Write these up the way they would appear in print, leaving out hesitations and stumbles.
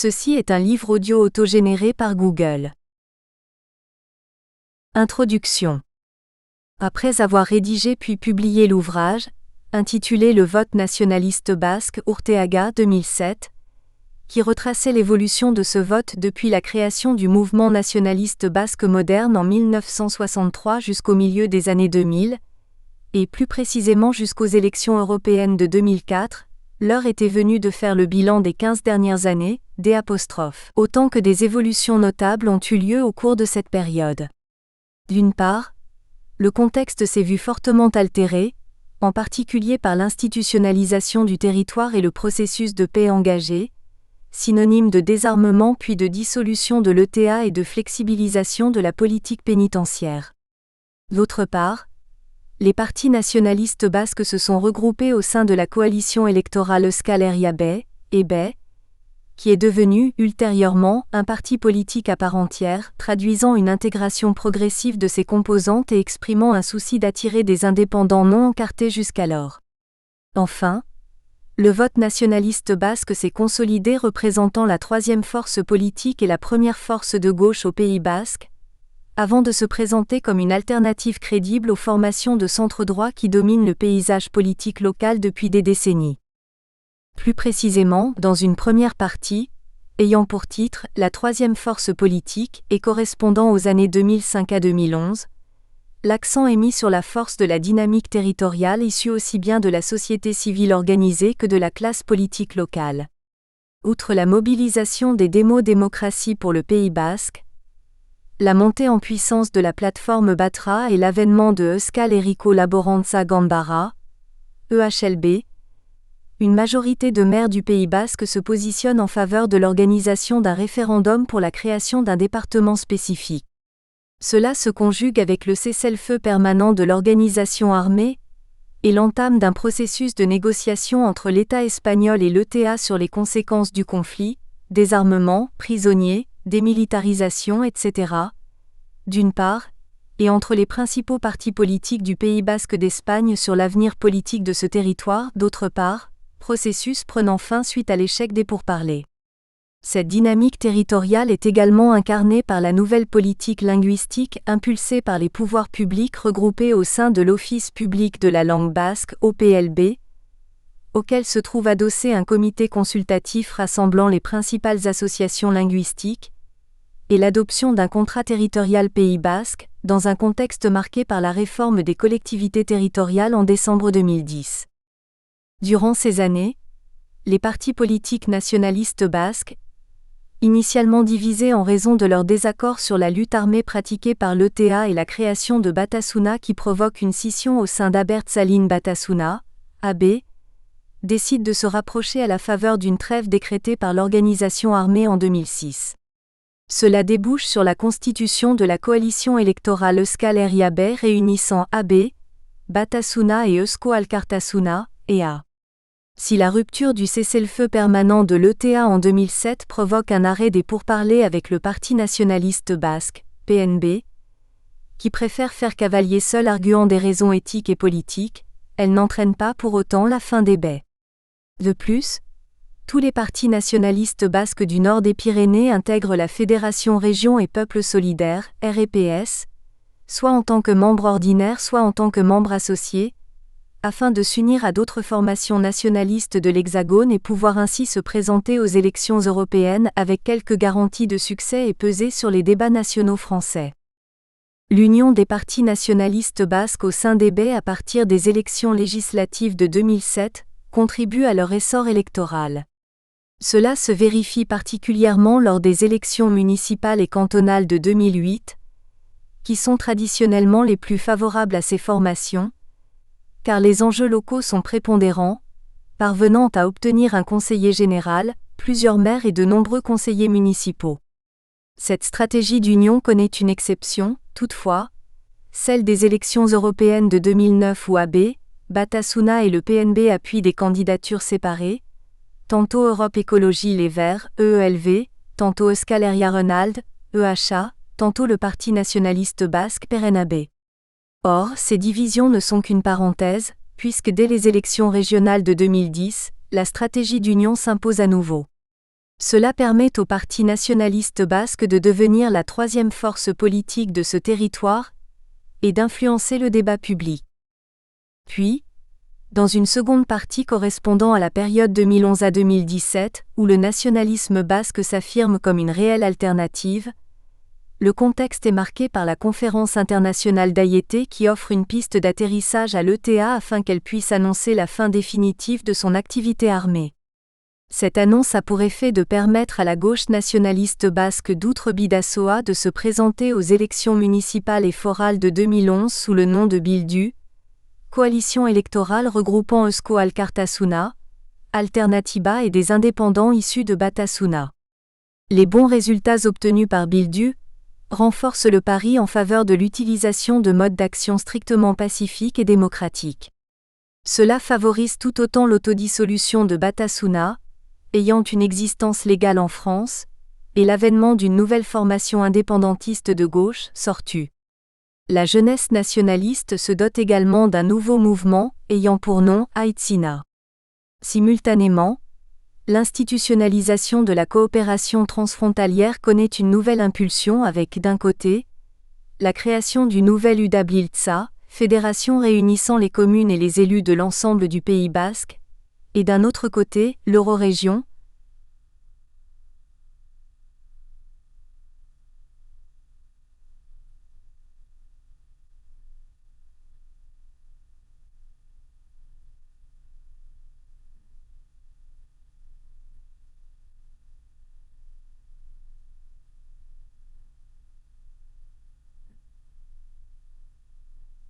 Ceci est un livre audio autogénéré par Google. Introduction. Après avoir rédigé puis publié l'ouvrage, intitulé Le vote nationaliste basque Urteaga 2007, qui retraçait l'évolution de ce vote depuis la création du mouvement nationaliste basque moderne en 1963 jusqu'au milieu des années 2000, et plus précisément jusqu'aux élections européennes de 2004, l'heure était venue de faire le bilan des 15 dernières années, autant que des évolutions notables ont eu lieu au cours de cette période. D'une part, le contexte s'est vu fortement altéré, en particulier par l'institutionnalisation du territoire et le processus de paix engagé, synonyme de désarmement puis de dissolution de l'ETA et de flexibilisation de la politique pénitentiaire. D'autre part, les partis nationalistes basques se sont regroupés au sein de la coalition électorale Euskal Herria Be, EBE, qui est devenu, ultérieurement, un parti politique à part entière, traduisant une intégration progressive de ses composantes et exprimant un souci d'attirer des indépendants non encartés jusqu'alors. Enfin, le vote nationaliste basque s'est consolidé représentant la troisième force politique et la première force de gauche au Pays basque, avant de se présenter comme une alternative crédible aux formations de centre-droit qui dominent le paysage politique local depuis des décennies. Plus précisément, dans une première partie, ayant pour titre « La troisième force politique » et correspondant aux années 2005 à 2011, l'accent est mis sur la force de la dynamique territoriale issue aussi bien de la société civile organisée que de la classe politique locale. Outre la mobilisation des démocraties pour le Pays basque, la montée en puissance de la plateforme Batra et l'avènement de Euskal Herriko Laborantza Ganbara, EHLB, une majorité de maires du Pays basque se positionne en faveur de l'organisation d'un référendum pour la création d'un département spécifique. Cela se conjugue avec le cessez-le-feu permanent de l'organisation armée et l'entame d'un processus de négociation entre l'État espagnol et l'ETA sur les conséquences du conflit, désarmement, prisonniers, démilitarisation, etc., d'une part, et entre les principaux partis politiques du Pays basque d'Espagne sur l'avenir politique de ce territoire, d'autre part, processus prenant fin suite à l'échec des pourparlers. Cette dynamique territoriale est également incarnée par la nouvelle politique linguistique impulsée par les pouvoirs publics regroupés au sein de l'Office public de la langue basque, OPLB, auquel se trouve adossé un comité consultatif rassemblant les principales associations linguistiques, et l'adoption d'un contrat territorial Pays basque, dans un contexte marqué par la réforme des collectivités territoriales en décembre 2010. Durant ces années, les partis politiques nationalistes basques, initialement divisés en raison de leur désaccord sur la lutte armée pratiquée par l'ETA et la création de Batasuna qui provoque une scission au sein d'Abertzalean Batasuna, AB, décident de se rapprocher à la faveur d'une trêve décrétée par l'organisation armée en 2006. Cela débouche sur la constitution de la coalition électorale Euskal Herria Be réunissant AB, Batasuna et Eusko Alkartasuna, EA. Si la rupture du cessez-le-feu permanent de l'ETA en 2007 provoque un arrêt des pourparlers avec le Parti nationaliste basque, PNB, qui préfère faire cavalier seul arguant des raisons éthiques et politiques, elle n'entraîne pas pour autant la fin des baies. De plus, tous les partis nationalistes basques du nord des Pyrénées intègrent la Fédération Régions et Peuples Solidaires, REPS, soit en tant que membre ordinaire soit en tant que membre associé, afin de s'unir à d'autres formations nationalistes de l'Hexagone et pouvoir ainsi se présenter aux élections européennes avec quelques garanties de succès et peser sur les débats nationaux français. L'union des partis nationalistes basques au sein des baies à partir des élections législatives de 2007 contribue à leur essor électoral. Cela se vérifie particulièrement lors des élections municipales et cantonales de 2008, qui sont traditionnellement les plus favorables à ces formations, car les enjeux locaux sont prépondérants, parvenant à obtenir un conseiller général, plusieurs maires et de nombreux conseillers municipaux. Cette stratégie d'union connaît une exception, toutefois, celle des élections européennes de 2009 où AB, Batasuna et le PNB appuient des candidatures séparées, tantôt Europe Écologie Les Verts, EELV, tantôt Euskal Herria Renald, EHA, tantôt le Parti nationaliste basque PRNAB. Or, ces divisions ne sont qu'une parenthèse, puisque dès les élections régionales de 2010, la stratégie d'union s'impose à nouveau. Cela permet au Parti nationaliste basque de devenir la troisième force politique de ce territoire et d'influencer le débat public. Puis, dans une seconde partie correspondant à la période 2011 à 2017, où le nationalisme basque s'affirme comme une réelle alternative, le contexte est marqué par la conférence internationale d'Ayété qui offre une piste d'atterrissage à l'ETA afin qu'elle puisse annoncer la fin définitive de son activité armée. Cette annonce a pour effet de permettre à la gauche nationaliste basque d'Outre-Bidasoa de se présenter aux élections municipales et forales de 2011 sous le nom de Bildu, coalition électorale regroupant Eusko Alkartasuna, Alternatiba et des indépendants issus de Batasuna. Les bons résultats obtenus par Bildu renforcent le pari en faveur de l'utilisation de modes d'action strictement pacifiques et démocratiques. Cela favorise tout autant l'autodissolution de Batasuna, ayant une existence légale en France, et l'avènement d'une nouvelle formation indépendantiste de gauche, Sortu. La jeunesse nationaliste se dote également d'un nouveau mouvement, ayant pour nom Aitsina. Simultanément, l'institutionnalisation de la coopération transfrontalière connaît une nouvelle impulsion avec, d'un côté, la création du nouvel UDABLILTSA, fédération réunissant les communes et les élus de l'ensemble du Pays basque, et d'un autre côté, l'Eurorégion.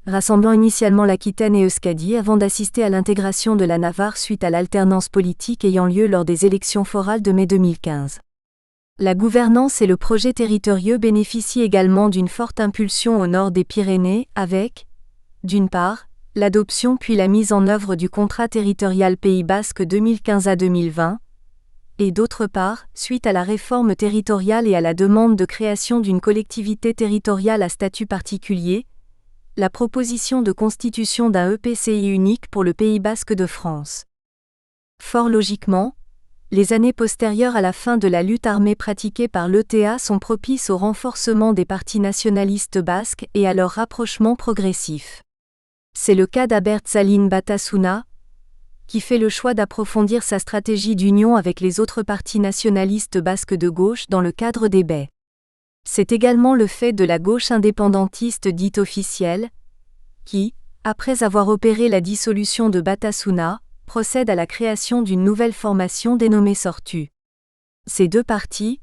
Rassemblant initialement l'Aquitaine et Euskadi avant d'assister à l'intégration de la Navarre suite à l'alternance politique ayant lieu lors des élections forales de mai 2015. La gouvernance et le projet territoriaux bénéficient également d'une forte impulsion au nord des Pyrénées avec, d'une part, l'adoption puis la mise en œuvre du contrat territorial Pays basque 2015 à 2020, et d'autre part, suite à la réforme territoriale et à la demande de création d'une collectivité territoriale à statut particulier, la proposition de constitution d'un EPCI unique pour le Pays basque de France. Fort logiquement, les années postérieures à la fin de la lutte armée pratiquée par l'ETA sont propices au renforcement des partis nationalistes basques et à leur rapprochement progressif. C'est le cas d'Abertzalean Batasuna, qui fait le choix d'approfondir sa stratégie d'union avec les autres partis nationalistes basques de gauche dans le cadre des baies. C'est également le fait de la gauche indépendantiste dite officielle, qui, après avoir opéré la dissolution de Batasuna, procède à la création d'une nouvelle formation dénommée Sortu. Ces deux partis,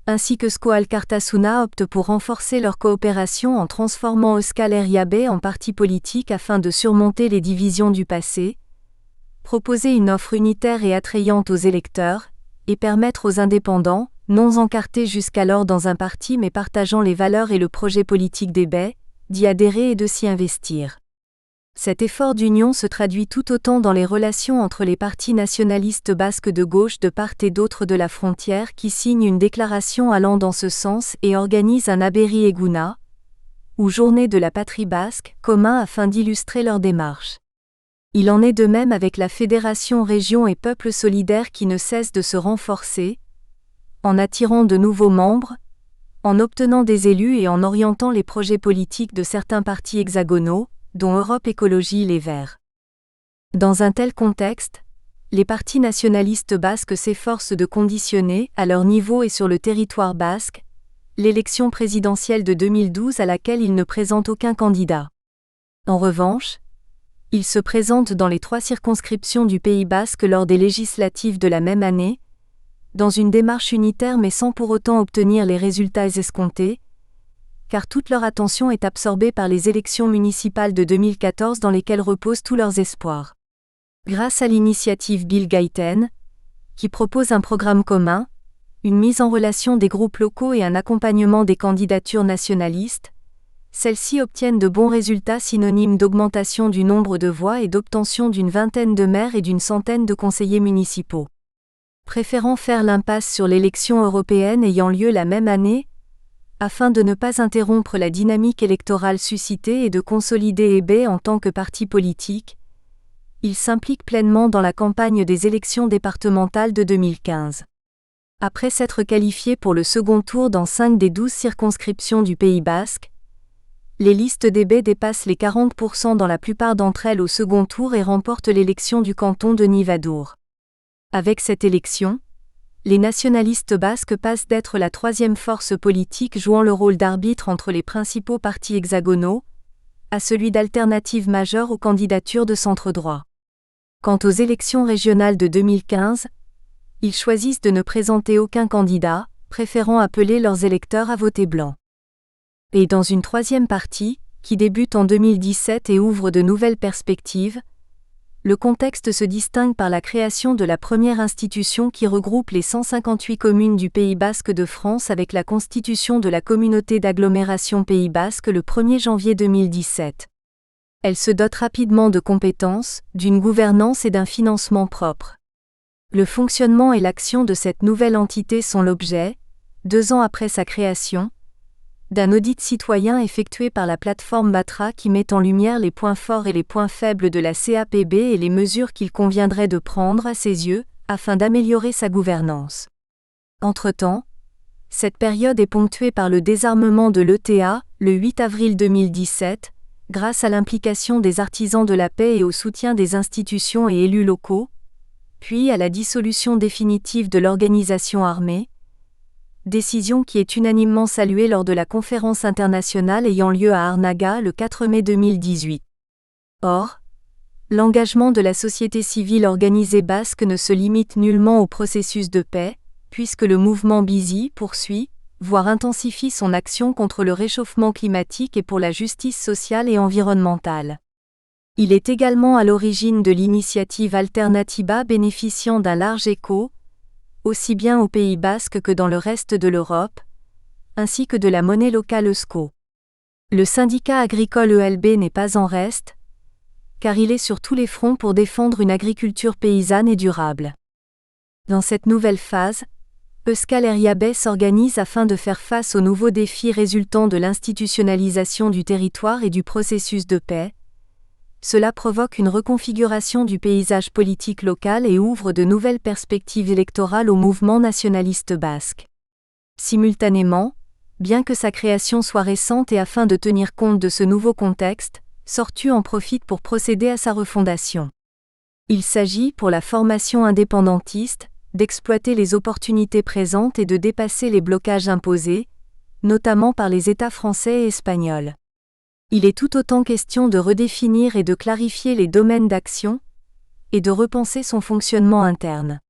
ainsi que Eusko Alkartasuna optent pour renforcer leur coopération en transformant Euskal Herria Bay en parti politique afin de surmonter les divisions du passé, proposer une offre unitaire et attrayante aux électeurs, et permettre aux indépendants, non encartés jusqu'alors dans un parti mais partageant les valeurs et le projet politique des baies, d'y adhérer et de s'y investir. Cet effort d'union se traduit tout autant dans les relations entre les partis nationalistes basques de gauche de part et d'autre de la frontière qui signent une déclaration allant dans ce sens et organisent un Aberri Eguna, ou Journée de la patrie basque, commun afin d'illustrer leur démarche. Il en est de même avec la Fédération Régions et Peuples Solidaires qui ne cesse de se renforcer, en attirant de nouveaux membres, en obtenant des élus et en orientant les projets politiques de certains partis hexagonaux, dont Europe Écologie Les Verts. Dans un tel contexte, les partis nationalistes basques s'efforcent de conditionner, à leur niveau et sur le territoire basque, l'élection présidentielle de 2012 à laquelle ils ne présentent aucun candidat. En revanche, ils se présentent dans les 3 circonscriptions du Pays basque lors des législatives de la même année, dans une démarche unitaire mais sans pour autant obtenir les résultats escomptés, car toute leur attention est absorbée par les élections municipales de 2014 dans lesquelles reposent tous leurs espoirs. Grâce à l'initiative Bill Gaiten, qui propose un programme commun, une mise en relation des groupes locaux et un accompagnement des candidatures nationalistes, celles-ci obtiennent de bons résultats synonymes d'augmentation du nombre de voix et d'obtention d'une vingtaine de maires et d'une centaine de conseillers municipaux. Préférant faire l'impasse sur l'élection européenne ayant lieu la même année, afin de ne pas interrompre la dynamique électorale suscitée et de consolider EB en tant que parti politique, il s'implique pleinement dans la campagne des élections départementales de 2015. Après s'être qualifié pour le second tour dans 5 des 12 circonscriptions du Pays basque, les listes d'EB dépassent les 40% dans la plupart d'entre elles au second tour et remportent l'élection du canton de Nivadour. Avec cette élection, les nationalistes basques passent d'être la troisième force politique jouant le rôle d'arbitre entre les principaux partis hexagonaux, à celui d'alternative majeure aux candidatures de centre-droit. Quant aux élections régionales de 2015, ils choisissent de ne présenter aucun candidat, préférant appeler leurs électeurs à voter blanc. Et dans une troisième partie, qui débute en 2017 et ouvre de nouvelles perspectives, le contexte se distingue par la création de la première institution qui regroupe les 158 communes du Pays basque de France avec la constitution de la communauté d'agglomération Pays basque le 1er janvier 2017. Elle se dote rapidement de compétences, d'une gouvernance et d'un financement propre. Le fonctionnement et l'action de cette nouvelle entité sont l'objet, 2 ans après sa création, d'un audit citoyen effectué par la plateforme Batra qui met en lumière les points forts et les points faibles de la CAPB et les mesures qu'il conviendrait de prendre à ses yeux, afin d'améliorer sa gouvernance. Entre-temps, cette période est ponctuée par le désarmement de l'ETA, le 8 avril 2017, grâce à l'implication des artisans de la paix et au soutien des institutions et élus locaux, puis à la dissolution définitive de l'organisation armée, décision qui est unanimement saluée lors de la conférence internationale ayant lieu à Arnaga le 4 mai 2018. Or, l'engagement de la société civile organisée basque ne se limite nullement au processus de paix, puisque le mouvement Bizi poursuit, voire intensifie son action contre le réchauffement climatique et pour la justice sociale et environnementale. Il est également à l'origine de l'initiative Alternatiba bénéficiant d'un large écho, aussi bien au Pays basque que dans le reste de l'Europe, ainsi que de la monnaie locale Eusko. Le syndicat agricole ELB n'est pas en reste, car il est sur tous les fronts pour défendre une agriculture paysanne et durable. Dans cette nouvelle phase, Euskal Herria Bay s'organise afin de faire face aux nouveaux défis résultant de l'institutionnalisation du territoire et du processus de paix. Cela provoque une reconfiguration du paysage politique local et ouvre de nouvelles perspectives électorales au mouvement nationaliste basque. Simultanément, bien que sa création soit récente et afin de tenir compte de ce nouveau contexte, Sortu en profite pour procéder à sa refondation. Il s'agit, pour la formation indépendantiste, d'exploiter les opportunités présentes et de dépasser les blocages imposés, notamment par les États français et espagnols. Il est tout autant question de redéfinir et de clarifier les domaines d'action, et de repenser son fonctionnement interne.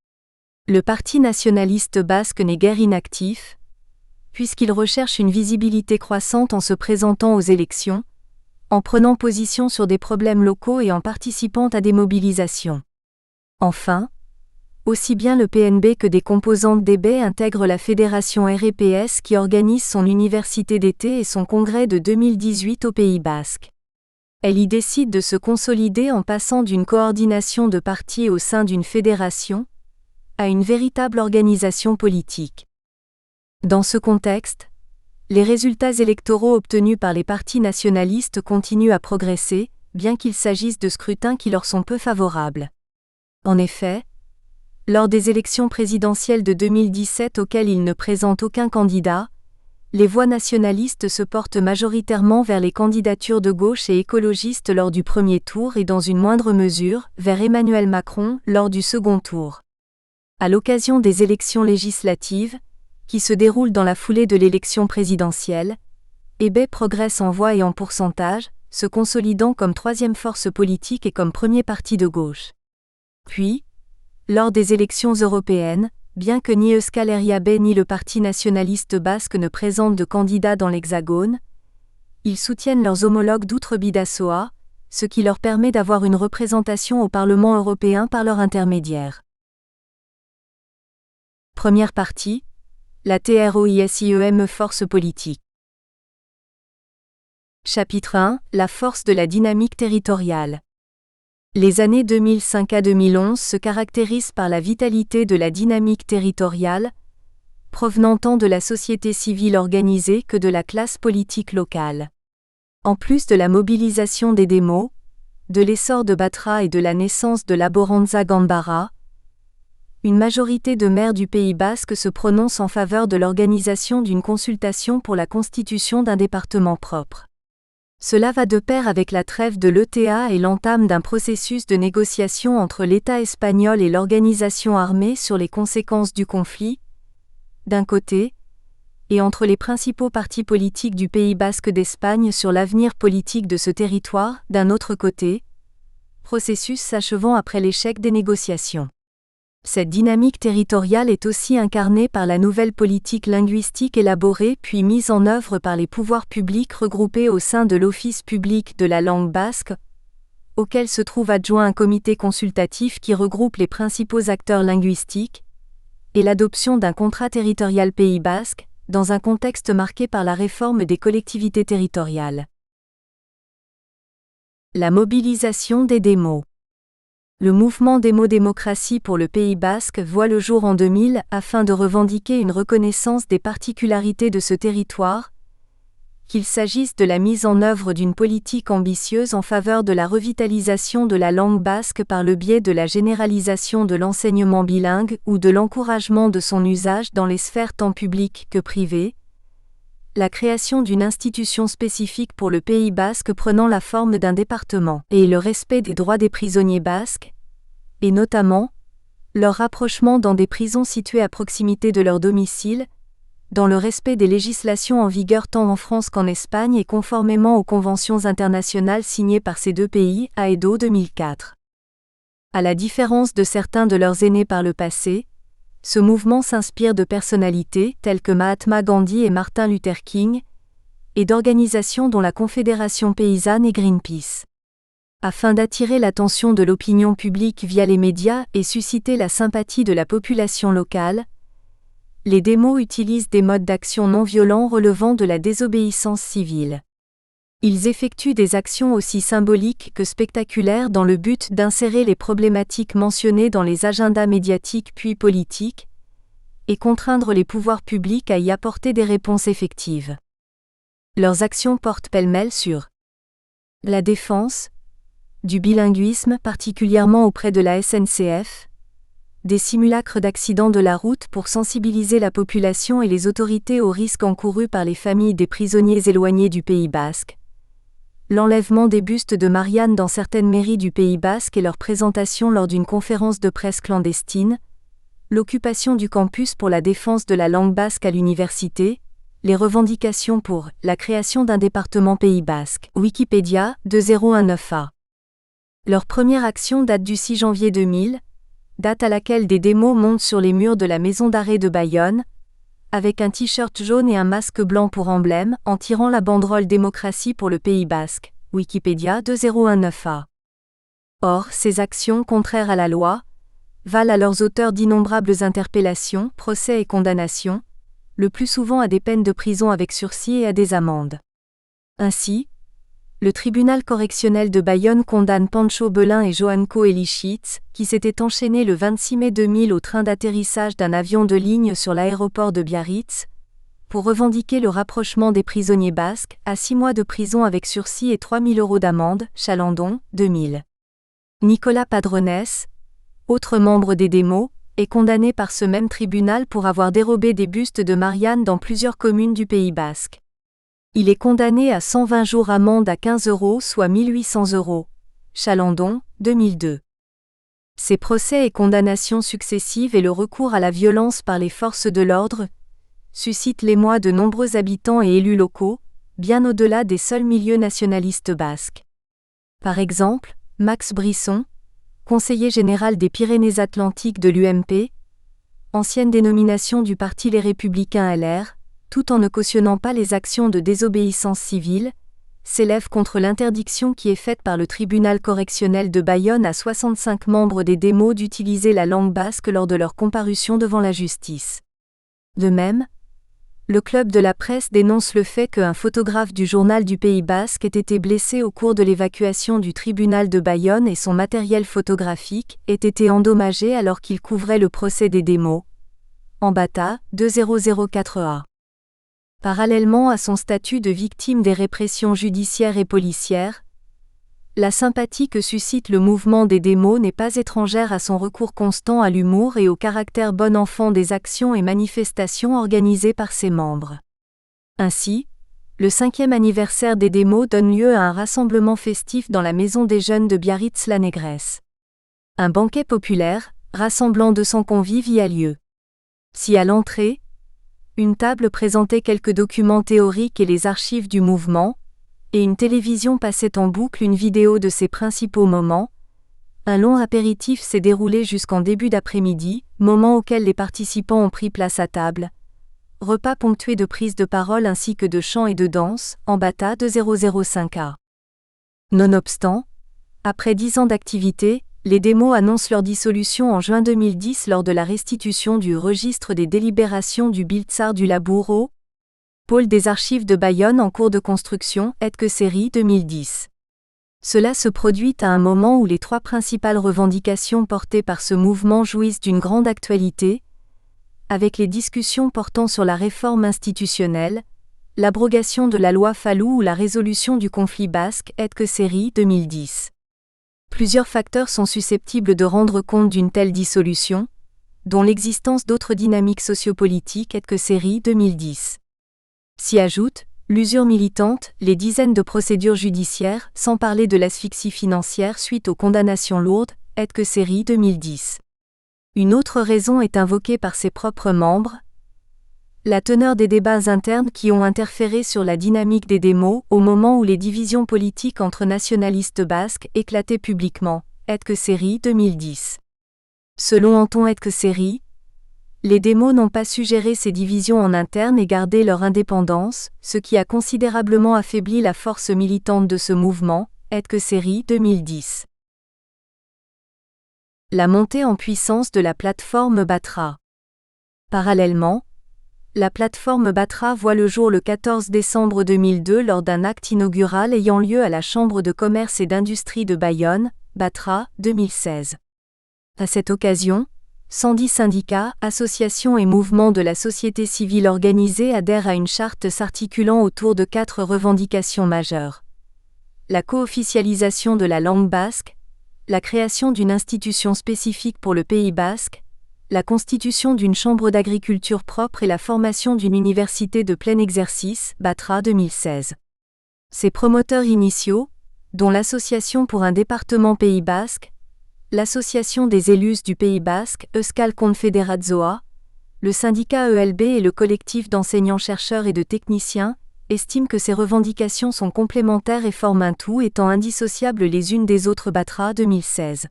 Le Parti nationaliste basque n'est guère inactif, puisqu'il recherche une visibilité croissante en se présentant aux élections, en prenant position sur des problèmes locaux et en participant à des mobilisations. Enfin, aussi bien le PNB que des composantes d'EB intègrent la fédération REPS qui organise son université d'été et son congrès de 2018 au Pays basque. Elle y décide de se consolider en passant d'une coordination de partis au sein d'une fédération à une véritable organisation politique. Dans ce contexte, les résultats électoraux obtenus par les partis nationalistes continuent à progresser, bien qu'il s'agisse de scrutins qui leur sont peu favorables. En effet, lors des élections présidentielles de 2017 auxquelles il ne présente aucun candidat, les voix nationalistes se portent majoritairement vers les candidatures de gauche et écologistes lors du premier tour et dans une moindre mesure, vers Emmanuel Macron lors du second tour. À l'occasion des élections législatives, qui se déroulent dans la foulée de l'élection présidentielle, EB progresse en voix et en pourcentage, se consolidant comme troisième force politique et comme premier parti de gauche. Puis, lors des élections européennes, bien que ni Euskal Herria Bay ni le Parti nationaliste basque ne présentent de candidats dans l'Hexagone, ils soutiennent leurs homologues d'Outre-Bidasoa, ce qui leur permet d'avoir une représentation au Parlement européen par leur intermédiaire. Première partie, la TROISIEM force politique. Chapitre 1, la force de la dynamique territoriale. Les années 2005 à 2011 se caractérisent par la vitalité de la dynamique territoriale, provenant tant de la société civile organisée que de la classe politique locale. En plus de la mobilisation des démos, de l'essor de Batra et de la naissance de Laboranza Gambara, une majorité de maires du Pays basque se prononce en faveur de l'organisation d'une consultation pour la constitution d'un département propre. Cela va de pair avec la trêve de l'ETA et l'entame d'un processus de négociation entre l'État espagnol et l'organisation armée sur les conséquences du conflit, d'un côté, et entre les principaux partis politiques du Pays basque d'Espagne sur l'avenir politique de ce territoire, d'un autre côté, processus s'achevant après l'échec des négociations. Cette dynamique territoriale est aussi incarnée par la nouvelle politique linguistique élaborée puis mise en œuvre par les pouvoirs publics regroupés au sein de l'Office public de la langue basque, auquel se trouve adjoint un comité consultatif qui regroupe les principaux acteurs linguistiques, et l'adoption d'un contrat territorial Pays basque, dans un contexte marqué par la réforme des collectivités territoriales. La mobilisation des démos. Le mouvement Démo-Démocratie pour le Pays basque voit le jour en 2000 afin de revendiquer une reconnaissance des particularités de ce territoire, qu'il s'agisse de la mise en œuvre d'une politique ambitieuse en faveur de la revitalisation de la langue basque par le biais de la généralisation de l'enseignement bilingue ou de l'encouragement de son usage dans les sphères tant publiques que privées, la création d'une institution spécifique pour le Pays basque prenant la forme d'un département, et le respect des droits des prisonniers basques, et notamment, leur rapprochement dans des prisons situées à proximité de leur domicile, dans le respect des législations en vigueur tant en France qu'en Espagne et conformément aux conventions internationales signées par ces deux pays, AEDO 2004. À la différence de certains de leurs aînés par le passé, ce mouvement s'inspire de personnalités telles que Mahatma Gandhi et Martin Luther King, et d'organisations dont la Confédération paysanne et Greenpeace. Afin d'attirer l'attention de l'opinion publique via les médias et susciter la sympathie de la population locale, les démos utilisent des modes d'action non violents relevant de la désobéissance civile. Ils effectuent des actions aussi symboliques que spectaculaires dans le but d'insérer les problématiques mentionnées dans les agendas médiatiques puis politiques, et contraindre les pouvoirs publics à y apporter des réponses effectives. Leurs actions portent pêle-mêle sur la défense du bilinguisme particulièrement auprès de la SNCF, des simulacres d'accidents de la route pour sensibiliser la population et les autorités aux risques encourus par les familles des prisonniers éloignés du Pays basque, l'enlèvement des bustes de Marianne dans certaines mairies du Pays basque et leur présentation lors d'une conférence de presse clandestine, l'occupation du campus pour la défense de la langue basque à l'université, les revendications pour la création d'un département Pays basque. Wikipédia 2019a. Leur première action date du 6 janvier 2000, date à laquelle des démos montent sur les murs de la maison d'arrêt de Bayonne, avec un t-shirt jaune et un masque blanc pour emblème, en tirant la banderole Démocratie pour le Pays basque. Wikipédia 2019a. Or, ces actions contraires à la loi valent à leurs auteurs d'innombrables interpellations, procès et condamnations, le plus souvent à des peines de prison avec sursis et à des amendes. Ainsi, le tribunal correctionnel de Bayonne condamne Pancho Belin et Joanko Elichitz, qui s'étaient enchaînés le 26 mai 2000 au train d'atterrissage d'un avion de ligne sur l'aéroport de Biarritz, pour revendiquer le rapprochement des prisonniers basques, à 6 mois de prison avec sursis et 3 000 € d'amende, Chalandon, 2000. Nicolas Padrones, autre membre des démos, est condamné par ce même tribunal pour avoir dérobé des bustes de Marianne dans plusieurs communes du Pays basque. Il est condamné à 120 jours amende à 15 €, soit 1 800 €. Chalandon, 2002. Ces procès et condamnations successives et le recours à la violence par les forces de l'ordre suscitent l'émoi de nombreux habitants et élus locaux, bien au-delà des seuls milieux nationalistes basques. Par exemple, Max Brisson, conseiller général des Pyrénées-Atlantiques de l'UMP, ancienne dénomination du parti Les Républicains LR, tout en ne cautionnant pas les actions de désobéissance civile, s'élève contre l'interdiction qui est faite par le tribunal correctionnel de Bayonne à 65 membres des démos d'utiliser la langue basque lors de leur comparution devant la justice. De même, le Club de la Presse dénonce le fait qu'un photographe du journal du Pays basque ait été blessé au cours de l'évacuation du tribunal de Bayonne et son matériel photographique ait été endommagé alors qu'il couvrait le procès des démos. Ambata, 2004a. Parallèlement à son statut de victime des répressions judiciaires et policières, La sympathie que suscite le mouvement des démos n'est pas étrangère à son recours constant à l'humour et au caractère bon enfant des actions et manifestations organisées par ses membres. Ainsi, le 5e anniversaire des démos donne lieu à un rassemblement festif dans la maison des jeunes de Biarritz-la Négresse. Un banquet populaire, rassemblant 200 convives y a lieu. Si à l'entrée, une table présentait quelques documents théoriques et les archives du mouvement, et une télévision passait en boucle une vidéo de ses principaux moments, un long apéritif s'est déroulé jusqu'en début d'après-midi, moment auquel les participants ont pris place à table. Repas ponctué de prises de parole ainsi que de chants et de danse, en bata de 005A. Nonobstant, après 10 ans d'activité, les démos annoncent leur dissolution en juin 2010 lors de la restitution du registre des délibérations du Biltzar du Labour au Pôle des archives de Bayonne en cours de construction, Edque Série 2010. Cela se produit à un moment où les 3 principales revendications portées par ce mouvement jouissent d'une grande actualité, avec les discussions portant sur la réforme institutionnelle, l'abrogation de la loi Fallou ou la résolution du conflit basque, Edque Série 2010. Plusieurs facteurs sont susceptibles de rendre compte d'une telle dissolution, dont l'existence d'autres dynamiques sociopolitiques, Edque Série 2010. S'y ajoute l'usure militante, les dizaines de procédures judiciaires, sans parler de l'asphyxie financière suite aux condamnations lourdes, Edque Série 2010. Une autre raison est invoquée par ses propres membres, la teneur des débats internes qui ont interféré sur la dynamique des démos au moment où les divisions politiques entre nationalistes basques éclataient publiquement, Edque Série 2010. Selon Anton Edque Série, les démos n'ont pas su gérer ces divisions en interne et garder leur indépendance, ce qui a considérablement affaibli la force militante de ce mouvement, Edque Série 2010. La montée en puissance de la plateforme Batra. Parallèlement, la plateforme Batra voit le jour le 14 décembre 2002 lors d'un acte inaugural ayant lieu à la Chambre de commerce et d'industrie de Bayonne, Batra, 2016. À cette occasion, 110 syndicats, associations et mouvements de la société civile organisée adhèrent à une charte s'articulant autour de 4 revendications majeures. La co-officialisation de la langue basque, la création d'une institution spécifique pour le Pays basque, la constitution d'une chambre d'agriculture propre et la formation d'une université de plein exercice, Batra 2016. Ses promoteurs initiaux, dont l'Association pour un département Pays basque, l'Association des élus du Pays basque, Euskal Confederazioa, le syndicat ELB et le collectif d'enseignants-chercheurs et de techniciens, estiment que ces revendications sont complémentaires et forment un tout étant indissociables les unes des autres. Batra 2016.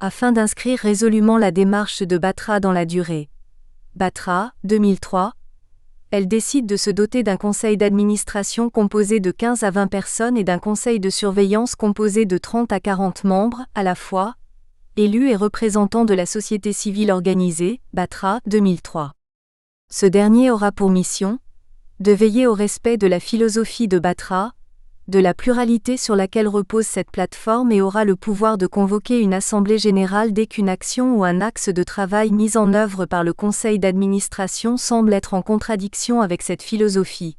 Afin d'inscrire résolument la démarche de Batra dans la durée. Batra, 2003. Elle décide de se doter d'un conseil d'administration composé de 15 à 20 personnes et d'un conseil de surveillance composé de 30 à 40 membres, à la fois, élus et représentants de la société civile organisée, Batra, 2003. Ce dernier aura pour mission de veiller au respect de la philosophie de Batra, de la pluralité sur laquelle repose cette plateforme et aura le pouvoir de convoquer une assemblée générale dès qu'une action ou un axe de travail mis en œuvre par le conseil d'administration semble être en contradiction avec cette philosophie.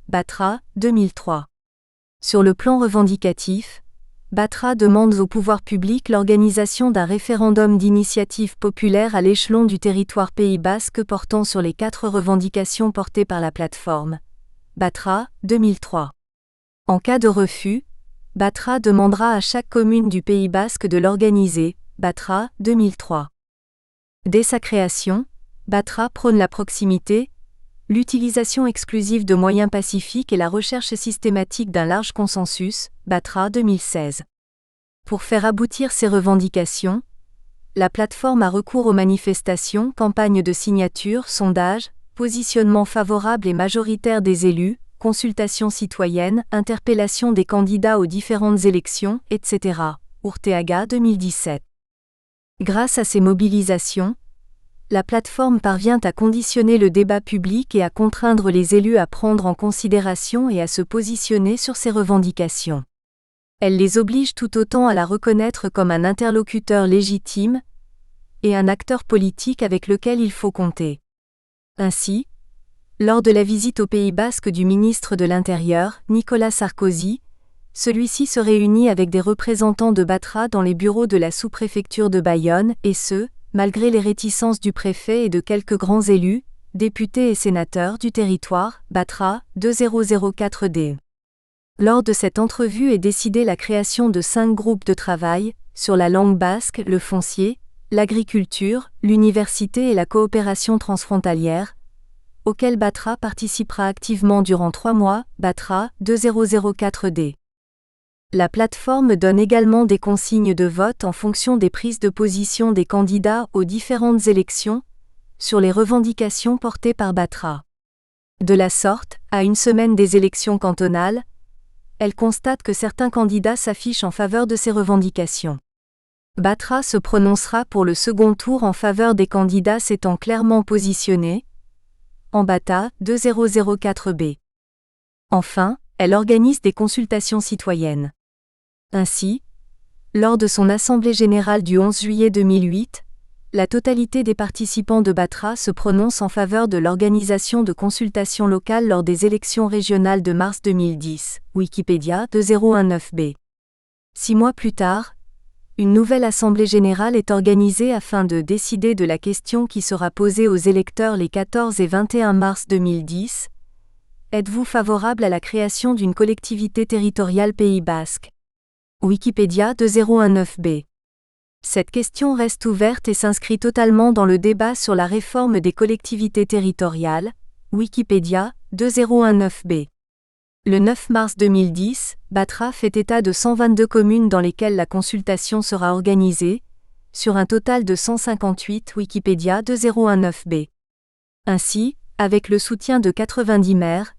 Batra, 2003. Sur le plan revendicatif, Batra demande au pouvoir public l'organisation d'un référendum d'initiative populaire à l'échelon du territoire Pays basque portant sur les 4 revendications portées par la plateforme. Batra, 2003. En cas de refus, Batra demandera à chaque commune du Pays basque de l'organiser. Batra, 2003. Dès sa création, Batra prône la proximité, l'utilisation exclusive de moyens pacifiques et la recherche systématique d'un large consensus. Batra 2016. Pour faire aboutir ces revendications, la plateforme a recours aux manifestations, campagnes de signature, sondages, positionnement favorable et majoritaire des élus, consultations citoyennes, interpellation des candidats aux différentes élections, etc. Urteaga 2017. Grâce à ces mobilisations, la plateforme parvient à conditionner le débat public et à contraindre les élus à prendre en considération et à se positionner sur ces revendications. Elle les oblige tout autant à la reconnaître comme un interlocuteur légitime et un acteur politique avec lequel il faut compter. Ainsi, lors de la visite au Pays basque du ministre de l'Intérieur, Nicolas Sarkozy, celui-ci se réunit avec des représentants de Batra dans les bureaux de la sous-préfecture de Bayonne, et ce, malgré les réticences du préfet et de quelques grands élus, députés et sénateurs du territoire, Batra, 2004D. Lors de cette entrevue est décidée la création de 5 groupes de travail, sur la langue basque, le foncier, l'agriculture, l'université et la coopération transfrontalière, auxquels Batra participera activement durant 3 mois, Batra, 2004D. La plateforme donne également des consignes de vote en fonction des prises de position des candidats aux différentes élections, sur les revendications portées par Batra. De la sorte, à une semaine des élections cantonales, elle constate que certains candidats s'affichent en faveur de ces revendications. Batra se prononcera pour le second tour en faveur des candidats s'étant clairement positionnés, en Bata, 2004B. Enfin, elle organise des consultations citoyennes. Ainsi, lors de son assemblée générale du 11 juillet 2008, la totalité des participants de Batra se prononce en faveur de l'organisation de consultations locales lors des élections régionales de mars 2010, Wikipédia 2019b. 6 mois plus tard, une nouvelle assemblée générale est organisée afin de décider de la question qui sera posée aux électeurs les 14 et 21 mars 2010. Êtes-vous favorable à la création d'une collectivité territoriale Pays basque ? Wikipédia 2019b. Cette question reste ouverte et s'inscrit totalement dans le débat sur la réforme des collectivités territoriales, Wikipédia 2019b. Le 9 mars 2010, Batra fait état de 122 communes dans lesquelles la consultation sera organisée, sur un total de 158 Wikipédia 2019b. Ainsi, avec le soutien de 90 maires,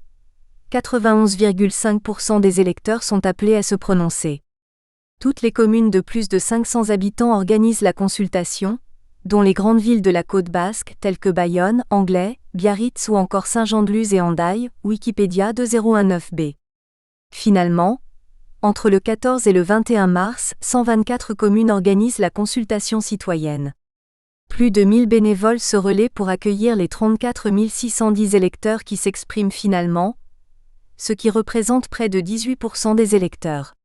91,5% des électeurs sont appelés à se prononcer. Toutes les communes de plus de 500 habitants organisent la consultation, dont les grandes villes de la côte basque telles que Bayonne, Anglet, Biarritz ou encore Saint-Jean-de-Luz et Hendaye, Wikipédia 2019b. Finalement, entre le 14 et le 21 mars, 124 communes organisent la consultation citoyenne. Plus de 1000 bénévoles se relaient pour accueillir les 34 610 électeurs qui s'expriment finalement, ce qui représente près de 18% des électeurs.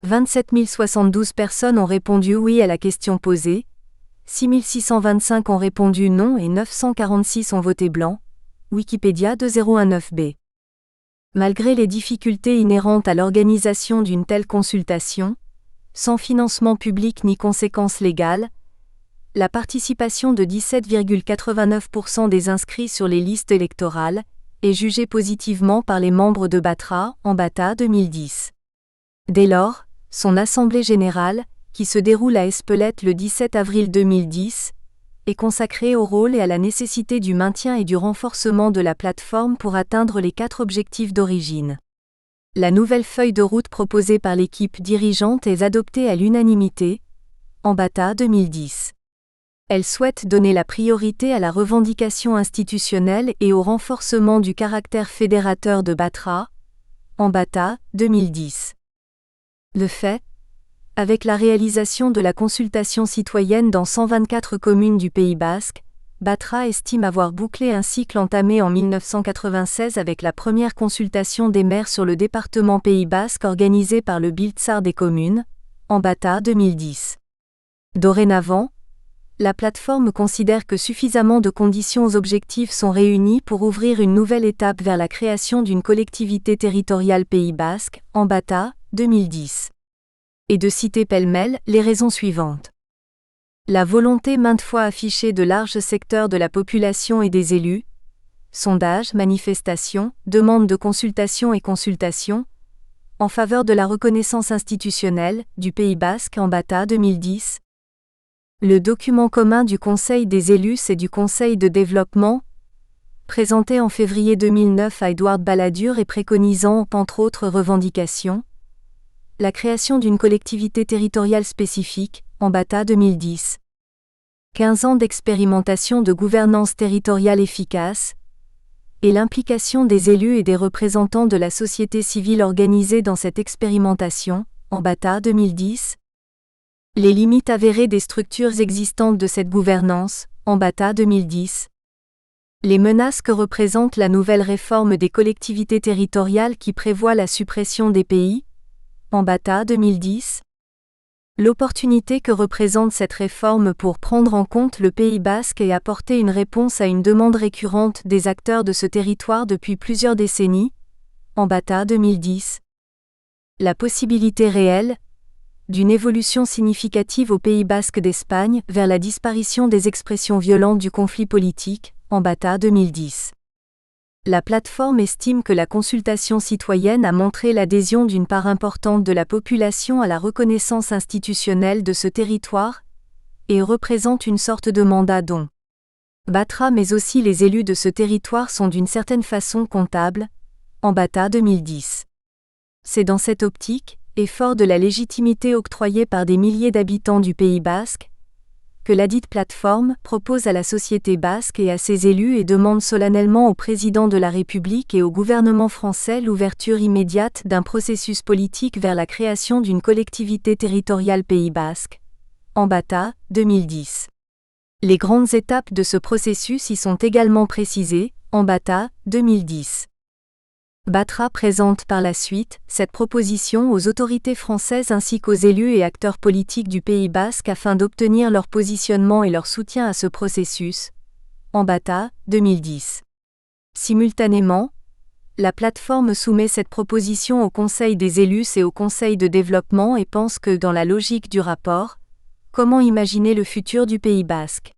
27 072 personnes ont répondu oui à la question posée, 6 625 ont répondu non et 946 ont voté blanc, Wikipédia 2019b. Malgré les difficultés inhérentes à l'organisation d'une telle consultation, sans financement public ni conséquences légales, la participation de 17,89% des inscrits sur les listes électorales est jugée positivement par les membres de Batra, en Bata 2010. Dès lors, son assemblée générale, qui se déroule à Espelette le 17 avril 2010, est consacrée au rôle et à la nécessité du maintien et du renforcement de la plateforme pour atteindre les 4 objectifs d'origine. La nouvelle feuille de route proposée par l'équipe dirigeante est adoptée à l'unanimité, en Bata 2010. Elle souhaite donner la priorité à la revendication institutionnelle et au renforcement du caractère fédérateur de Batra, en Bata 2010. Le fait, avec la réalisation de la consultation citoyenne dans 124 communes du Pays basque, Batra estime avoir bouclé un cycle entamé en 1996 avec la première consultation des maires sur le département Pays basque organisée par le Biltzar des communes, en Bata 2010. Dorénavant, la plateforme considère que suffisamment de conditions objectives sont réunies pour ouvrir une nouvelle étape vers la création d'une collectivité territoriale Pays basque, en Bata 2010. Et de citer pêle-mêle les raisons suivantes. La volonté maintes fois affichée de larges secteurs de la population et des élus, sondages, manifestations, demandes de consultation et consultations, en faveur de la reconnaissance institutionnelle du Pays basque en Bata 2010. Le document commun du Conseil des élus et du Conseil de développement, présenté en février 2009 à Édouard Balladur et préconisant, entre autres revendications, la création d'une collectivité territoriale spécifique, en Bata 2010. 15 ans d'expérimentation de gouvernance territoriale efficace, et l'implication des élus et des représentants de la société civile organisés dans cette expérimentation, en Bata 2010. Les limites avérées des structures existantes de cette gouvernance, en Bata 2010. Les menaces que représente la nouvelle réforme des collectivités territoriales qui prévoit la suppression des pays, Ambata 2010. L'opportunité que représente cette réforme pour prendre en compte le Pays basque et apporter une réponse à une demande récurrente des acteurs de ce territoire depuis plusieurs décennies. Ambata 2010. La possibilité réelle d'une évolution significative au Pays basque d'Espagne vers la disparition des expressions violentes du conflit politique. Ambata 2010. La plateforme estime que la consultation citoyenne a montré l'adhésion d'une part importante de la population à la reconnaissance institutionnelle de ce territoire et représente une sorte de mandat dont Batra mais aussi les élus de ce territoire sont d'une certaine façon comptables. Ambata 2010. C'est dans cette optique, et fort de la légitimité octroyée par des milliers d'habitants du Pays basque, que ladite plateforme propose à la société basque et à ses élus et demande solennellement au président de la République et au gouvernement français l'ouverture immédiate d'un processus politique vers la création d'une collectivité territoriale Pays basque. Ambata, 2010. Les grandes étapes de ce processus y sont également précisées. Ambata, 2010. Batra présente par la suite cette proposition aux autorités françaises ainsi qu'aux élus et acteurs politiques du Pays basque afin d'obtenir leur positionnement et leur soutien à ce processus. Ambata, 2010. Simultanément, la plateforme soumet cette proposition au Conseil des élus et au Conseil de développement et pense que dans la logique du rapport « Comment imaginer le futur du Pays basque ?»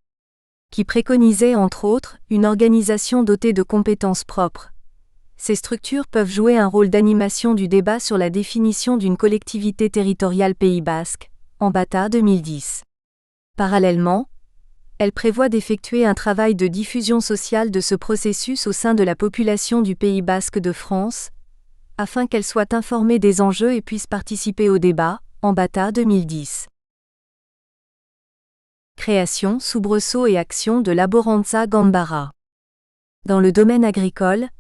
qui préconisait entre autres une organisation dotée de compétences propres. Ces structures peuvent jouer un rôle d'animation du débat sur la définition d'une collectivité territoriale Pays basque. Ambata 2010. Parallèlement, elle prévoit d'effectuer un travail de diffusion sociale de ce processus au sein de la population du Pays basque de France, afin qu'elle soit informée des enjeux et puisse participer au débat. Ambata 2010. Création, soubresaut et action de Laboranza Gambara. Dans le domaine agricole,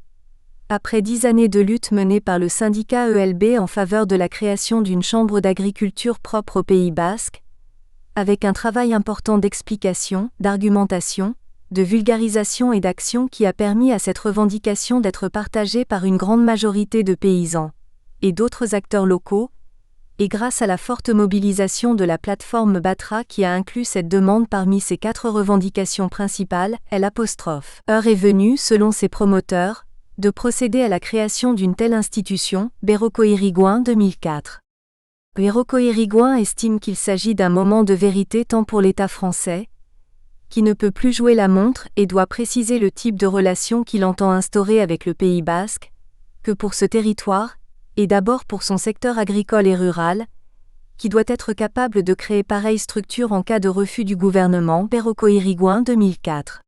après 10 années de lutte menée par le syndicat ELB en faveur de la création d'une chambre d'agriculture propre au Pays basque, avec un travail important d'explication, d'argumentation, de vulgarisation et d'action qui a permis à cette revendication d'être partagée par une grande majorité de paysans et d'autres acteurs locaux, et grâce à la forte mobilisation de la plateforme Batra qui a inclus cette demande parmi ses 4 revendications principales, Heure est venue, selon ses promoteurs, de procéder à la création d'une telle institution. Berroco Irigoyen 2004. Berroco Irigoyen estime qu'il s'agit d'un moment de vérité tant pour l'État français, qui ne peut plus jouer la montre et doit préciser le type de relation qu'il entend instaurer avec le Pays basque, que pour ce territoire, et d'abord pour son secteur agricole et rural, qui doit être capable de créer pareille structure en cas de refus du gouvernement. Berroco Irigoyen 2004.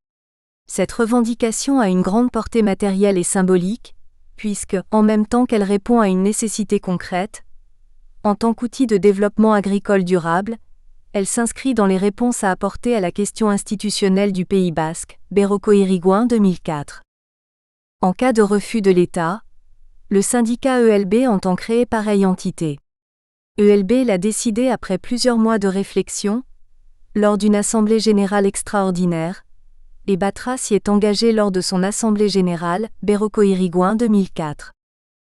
Cette revendication a une grande portée matérielle et symbolique, puisque, en même temps qu'elle répond à une nécessité concrète, en tant qu'outil de développement agricole durable, elle s'inscrit dans les réponses à apporter à la question institutionnelle du Pays basque. Berroco Irigoyen 2004. En cas de refus de l'État, le syndicat ELB entend créer pareille entité. ELB l'a décidé après plusieurs mois de réflexion, lors d'une assemblée générale extraordinaire, et Batra s'y est engagé lors de son assemblée générale. Berroco Irigoyen 2004.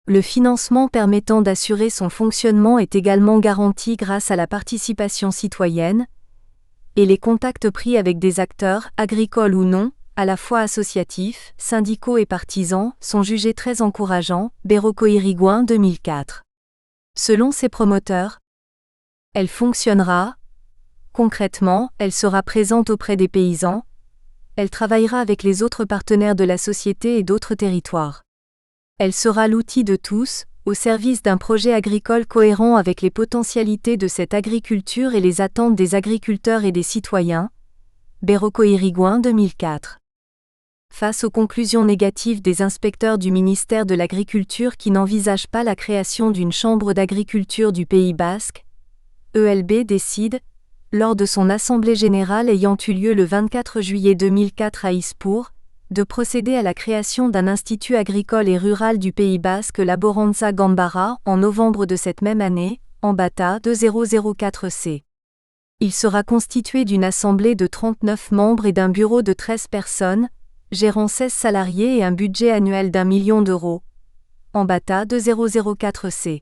Le financement permettant d'assurer son fonctionnement est également garanti grâce à la participation citoyenne, et les contacts pris avec des acteurs, agricoles ou non, à la fois associatifs, syndicaux et partisans, sont jugés très encourageants. Berroco Irigoyen 2004. Selon ses promoteurs, elle fonctionnera. Concrètement, elle sera présente auprès des paysans. Elle travaillera avec les autres partenaires de la société et d'autres territoires. Elle sera l'outil de tous, au service d'un projet agricole cohérent avec les potentialités de cette agriculture et les attentes des agriculteurs et des citoyens. Berroco Irigoyen 2004. Face aux conclusions négatives des inspecteurs du ministère de l'Agriculture qui n'envisagent pas la création d'une chambre d'agriculture du Pays basque, ELB décide, lors de son assemblée générale ayant eu lieu le 24 juillet 2004 à Ispur, de procéder à la création d'un institut agricole et rural du Pays basque Laboranza Gambara en novembre de cette même année, Ambata 2004C. Il sera constitué d'une assemblée de 39 membres et d'un bureau de 13 personnes, gérant 16 salariés et un budget annuel d'1 million d'euros. Ambata 2004C.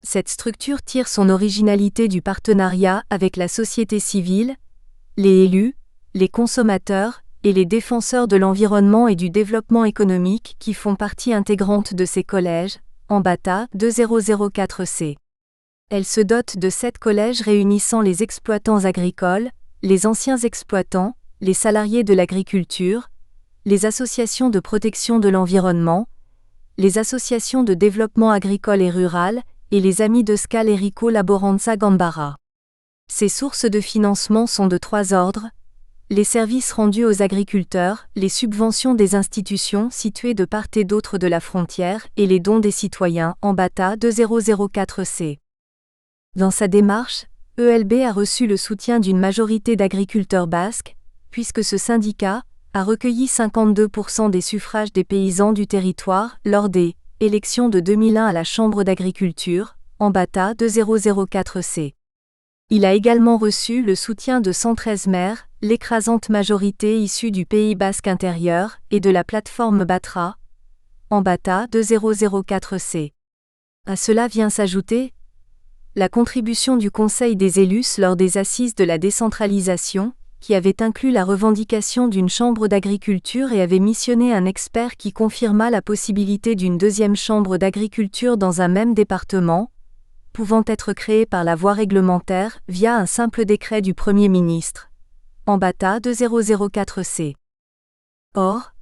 Cette structure tire son originalité du partenariat avec la société civile, les élus, les consommateurs et les défenseurs de l'environnement et du développement économique qui font partie intégrante de ces collèges, Ambata 2004C. Elle se dote de 7 collèges réunissant les exploitants agricoles, les anciens exploitants, les salariés de l'agriculture, les associations de protection de l'environnement, les associations de développement agricole et rural, et les amis de Scale Enrico Laboranza Gambara. Ces sources de financement sont de 3 ordres: les services rendus aux agriculteurs, les subventions des institutions situées de part et d'autre de la frontière et les dons des citoyens, Ambata 2004C. Dans sa démarche, ELB a reçu le soutien d'une majorité d'agriculteurs basques, puisque ce syndicat a recueilli 52% des suffrages des paysans du territoire lors des élections de 2001 à la Chambre d'agriculture, Ambata 2004C. Il a également reçu le soutien de 113 maires, l'écrasante majorité issue du Pays basque intérieur, et de la plateforme Batra, Ambata 2004C. À cela vient s'ajouter la contribution du Conseil des élus lors des assises de la décentralisation, qui avait inclus la revendication d'une chambre d'agriculture et avait missionné un expert qui confirma la possibilité d'une deuxième chambre d'agriculture dans un même département, pouvant être créée par la voie réglementaire via un simple décret du Premier ministre. Ambata 2004C. Or,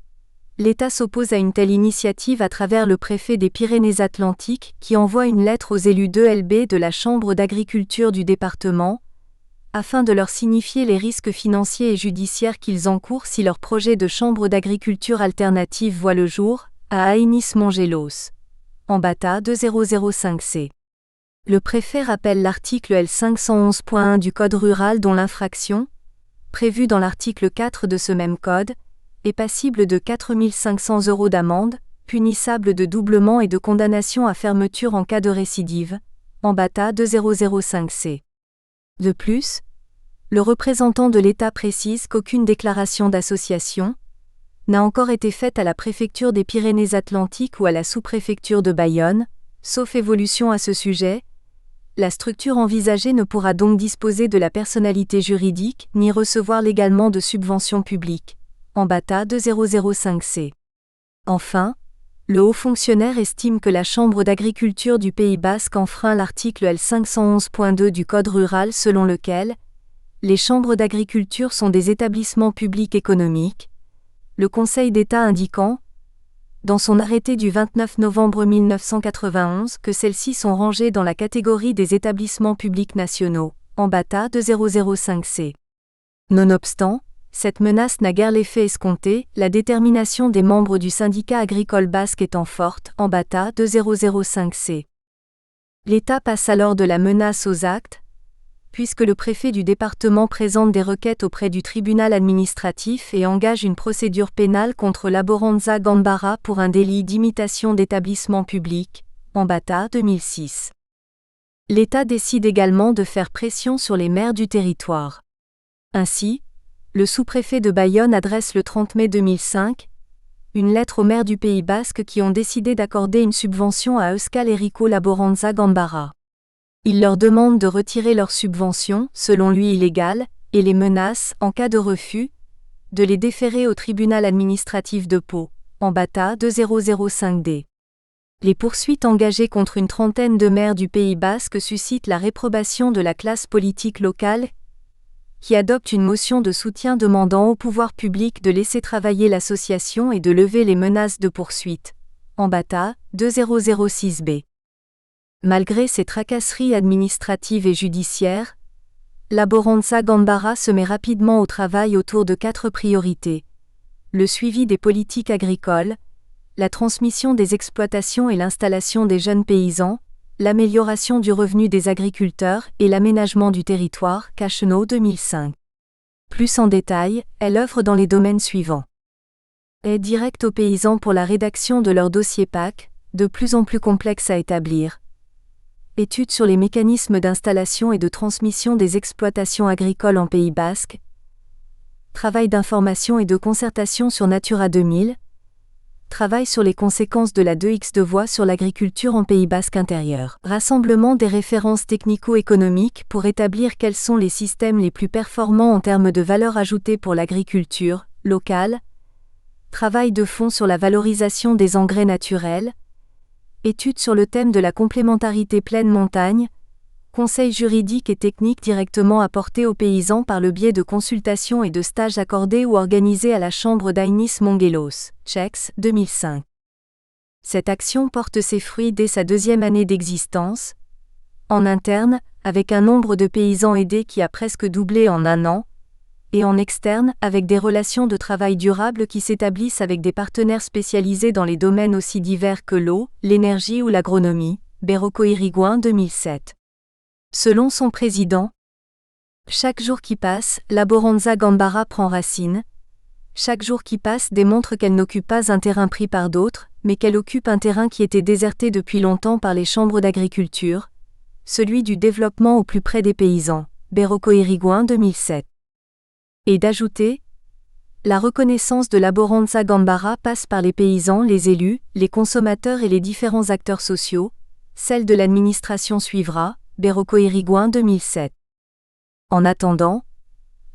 l'État s'oppose à une telle initiative à travers le préfet des Pyrénées-Atlantiques qui envoie une lettre aux élus d'ELB de la Chambre d'agriculture du département, afin de leur signifier les risques financiers et judiciaires qu'ils encourent si leur projet de chambre d'agriculture alternative voit le jour, à Aïnis-Mongelos. Ambata 2005C. Le préfet rappelle l'article L511.1 du Code rural dont l'infraction, prévue dans l'article 4 de ce même code, est passible de 4 500 € d'amende, punissable de doublement et de condamnation à fermeture en cas de récidive. Ambata 2005C. De plus, le représentant de l'État précise qu'aucune déclaration d'association n'a encore été faite à la préfecture des Pyrénées-Atlantiques ou à la sous-préfecture de Bayonne, sauf évolution à ce sujet. La structure envisagée ne pourra donc disposer de la personnalité juridique ni recevoir légalement de subventions publiques. Ambata 2005C. Enfin, le haut fonctionnaire estime que la Chambre d'agriculture du Pays basque enfreint l'article L511.2 du Code rural selon lequel les chambres d'agriculture sont des établissements publics économiques, le Conseil d'État indiquant, dans son arrêté du 29 novembre 1991, que celles-ci sont rangées dans la catégorie des établissements publics nationaux, Ambata 2005C. Nonobstant, cette menace n'a guère l'effet escompté, la détermination des membres du syndicat agricole basque étant forte, Ambata 2005C. L'État passe alors de la menace aux actes, puisque le préfet du département présente des requêtes auprès du tribunal administratif et engage une procédure pénale contre Laboranza Gambara pour un délit d'imitation d'établissement public, Ambata 2006. L'État décide également de faire pression sur les maires du territoire. Ainsi, le sous-préfet de Bayonne adresse le 30 mai 2005 une lettre aux maires du Pays basque qui ont décidé d'accorder une subvention à Euskal Herriko Laboranza Gambara. Il leur demande de retirer leur subvention, selon lui illégale, et les menace, en cas de refus, de les déférer au tribunal administratif de Pau, Ambata 2005D. Les poursuites engagées contre une trentaine de maires du Pays basque suscitent la réprobation de la classe politique locale qui adopte une motion de soutien demandant au pouvoir public de laisser travailler l'association et de lever les menaces de poursuite. Ambata 2006B. Malgré ces tracasseries administratives et judiciaires, Laboranza Gambara se met rapidement au travail autour de 4 priorités: le suivi des politiques agricoles, la transmission des exploitations et l'installation des jeunes paysans, l'amélioration du revenu des agriculteurs et l'aménagement du territoire, Cachenot 2005. Plus en détail, elle œuvre dans les domaines suivants. Aide directe aux paysans pour la rédaction de leur dossier PAC, de plus en plus complexe à établir. Études sur les mécanismes d'installation et de transmission des exploitations agricoles en Pays basque. Travail d'information et de concertation sur Natura 2000. travaille sur les conséquences de la 2X de voix sur l'agriculture en Pays basque intérieur. Rassemblement des références technico-économiques pour établir quels sont les systèmes les plus performants en termes de valeur ajoutée pour l'agriculture locale. Travail de fond sur la valorisation des engrais naturels. Études sur le thème de la complémentarité plaine montagne. Conseils juridiques et techniques directement apportés aux paysans par le biais de consultations et de stages accordés ou organisés à la Chambre d'Ainis Mongelos, Tchèques, 2005. Cette action porte ses fruits dès sa 2e année d'existence. En interne, avec un nombre de paysans aidés qui a presque doublé en un an, et en externe, avec des relations de travail durables qui s'établissent avec des partenaires spécialisés dans les domaines aussi divers que l'eau, l'énergie ou l'agronomie, Beroko Irigouin 2007. Selon son président, chaque jour qui passe, Laboranza Gambara prend racine. Chaque jour qui passe démontre qu'elle n'occupe pas un terrain pris par d'autres, mais qu'elle occupe un terrain qui était déserté depuis longtemps par les chambres d'agriculture, celui du développement au plus près des paysans, Beroko Irigouin 2007. Et d'ajouter, la reconnaissance de Laboranza Gambara passe par les paysans, les élus, les consommateurs et les différents acteurs sociaux, celle de l'administration suivra, Beroko Irigouin 2007. En attendant,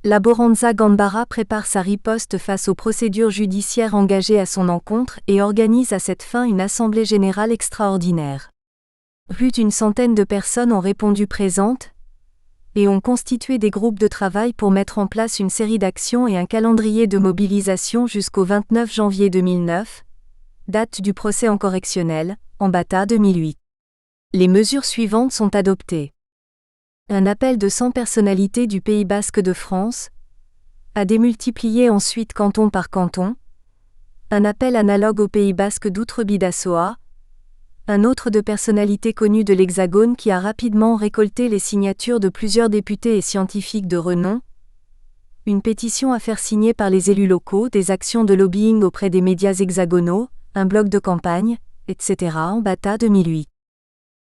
Laboranza Gambara prépare sa riposte face aux procédures judiciaires engagées à son encontre et organise à cette fin une assemblée générale extraordinaire. Plus d'une centaine de personnes ont répondu présentes et ont constitué des groupes de travail pour mettre en place une série d'actions et un calendrier de mobilisation jusqu'au 29 janvier 2009, date du procès en correctionnel, Ambata 2008. Les mesures suivantes sont adoptées. Un appel de 100 personnalités du Pays basque de France, à démultiplier ensuite canton par canton. Un appel analogue au Pays basque d'Outre-Bidassoa. Un autre de personnalités connues de l'Hexagone qui a rapidement récolté les signatures de plusieurs députés et scientifiques de renom. Une pétition à faire signer par les élus locaux, des actions de lobbying auprès des médias hexagonaux, un bloc de campagne, etc. Ambata 2008.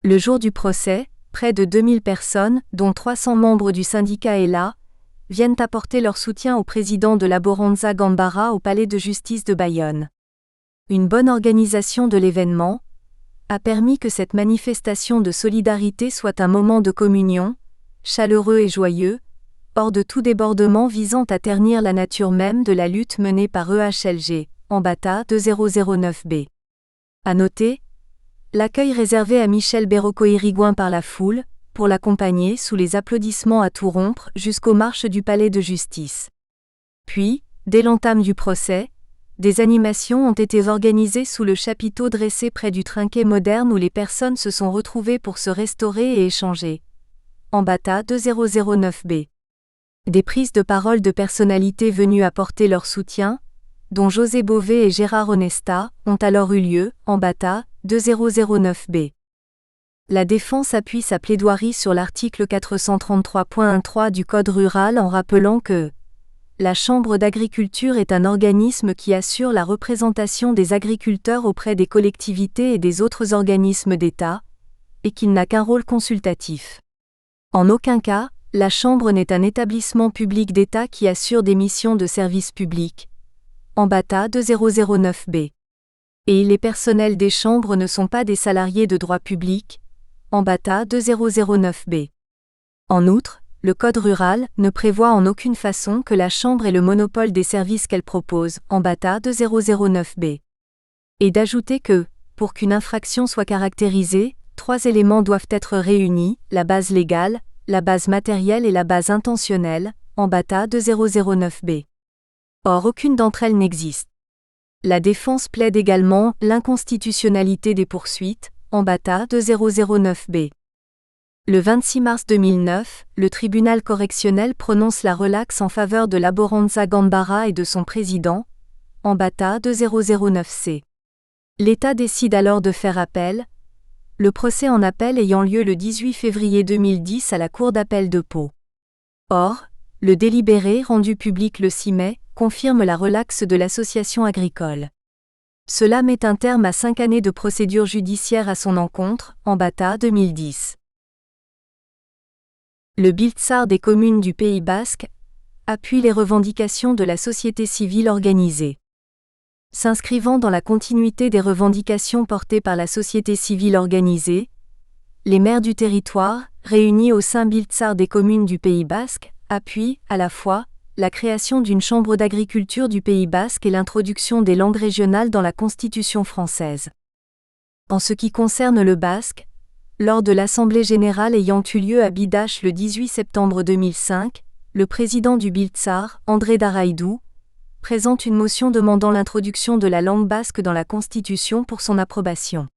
Le jour du procès, près de 2000 personnes, dont 300 membres du syndicat ELA, viennent apporter leur soutien au président de Laboranza Gambara au palais de justice de Bayonne. Une bonne organisation de l'événement a permis que cette manifestation de solidarité soit un moment de communion, chaleureux et joyeux, hors de tout débordement visant à ternir la nature même de la lutte menée par EHLG, Ambata 2009b. À noter, l'accueil réservé à Michel Beroko Irigouin par la foule, pour l'accompagner sous les applaudissements à tout rompre jusqu'aux marches du palais de justice. Puis, dès l'entame du procès, des animations ont été organisées sous le chapiteau dressé près du trinquet moderne où les personnes se sont retrouvées pour se restaurer et échanger. Ambata 2009b. Des prises de parole de personnalités venues apporter leur soutien, dont José Bové et Gérard Onesta, ont alors eu lieu, Ambata 2009b. La défense appuie sa plaidoirie sur l'article 433.13 du Code rural en rappelant que la Chambre d'agriculture est un organisme qui assure la représentation des agriculteurs auprès des collectivités et des autres organismes d'État, et qu'il n'a qu'un rôle consultatif. En aucun cas, la Chambre n'est un établissement public d'État qui assure des missions de service public. Ambata 2009b. Et les personnels des chambres ne sont pas des salariés de droit public. Ambata 2009b. En outre, le Code rural ne prévoit en aucune façon que la Chambre ait le monopole des services qu'elle propose. Ambata 2009b. Et d'ajouter que, pour qu'une infraction soit caractérisée, 3 éléments doivent être réunis, la base légale, la base matérielle et la base intentionnelle. Ambata 2009b. Or aucune d'entre elles n'existe. La défense plaide également l'inconstitutionnalité des poursuites, Ambata 2009b. Le 26 mars 2009, le tribunal correctionnel prononce la relaxe en faveur de Laboranza Gambara et de son président, Ambata 2009c. L'État décide alors de faire appel, le procès en appel ayant lieu le 18 février 2010 à la Cour d'appel de Pau. Or, le délibéré rendu public le 6 mai, confirme la relaxe de l'association agricole. Cela met un terme à 5 années de procédure judiciaire à son encontre, Ambata 2010. Le Biltzar des communes du Pays basque appuie les revendications de la société civile organisée. S'inscrivant dans la continuité des revendications portées par la société civile organisée, les maires du territoire, réunis au sein Biltzar des communes du Pays basque, appuient, à la fois, la création d'une chambre d'agriculture du Pays basque et l'introduction des langues régionales dans la Constitution française. En ce qui concerne le basque, lors de l'Assemblée générale ayant eu lieu à Bidache le 18 septembre 2005, le président du Biltzar, André Daraïdou, présente une motion demandant l'introduction de la langue basque dans la Constitution pour son approbation.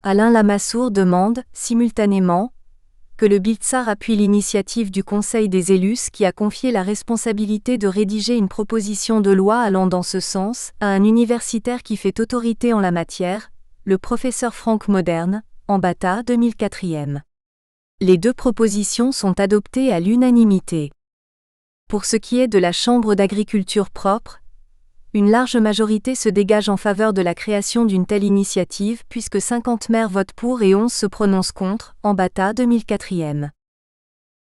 Alain Lamassoure demande, simultanément, que le Biltzar appuie l'initiative du Conseil des élus qui a confié la responsabilité de rédiger une proposition de loi allant dans ce sens à un universitaire qui fait autorité en la matière, le professeur Franck Moderne, en Bata 2004. Les deux propositions sont adoptées à l'unanimité. Pour ce qui est de la Chambre d'agriculture propre, une large majorité se dégage en faveur de la création d'une telle initiative puisque 50 maires votent pour et 11 se prononcent contre, en Bata 2004.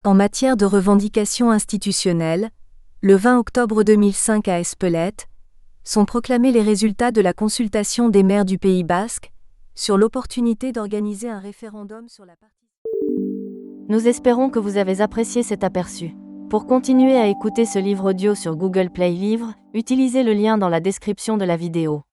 En matière de revendications institutionnelles, le 20 octobre 2005 à Espelette, sont proclamés les résultats de la consultation des maires du Pays basque, sur l'opportunité d'organiser un référendum sur la participation. Nous espérons que vous avez apprécié cet aperçu. Pour continuer à écouter ce livre audio sur Google Play Livres, utilisez le lien dans la description de la vidéo.